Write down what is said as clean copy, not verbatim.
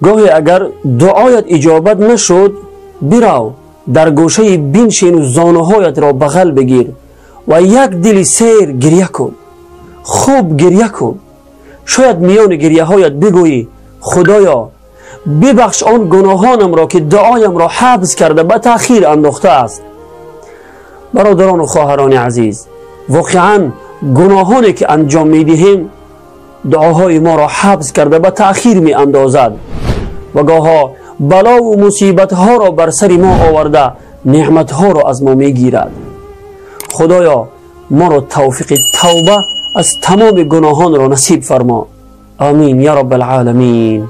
گاهی اگر دعایت اجابت نشد، برو در گوشه بنشین و زانوهایت را بغل بگیر و یک دل سیر گریه کن. خوب گریه کن. شاید میان گریه هایت بگویی خدایا ببخش آن گناهانم را که دعایم را حبس کرده به تأخیر انداخته است. برادران و خواهران عزیز، واقعا گناهانی که انجام میدهیم دعاهای ما را حبس کرده به تأخیر می اندازد و گاها بلا و مصیبت ها را بر سر ما آورده نعمت ها را از ما می گیرد. خدایا ما را توفیق توبه از تمام گناهان را نصیب فرما. آمین یا رب العالمین.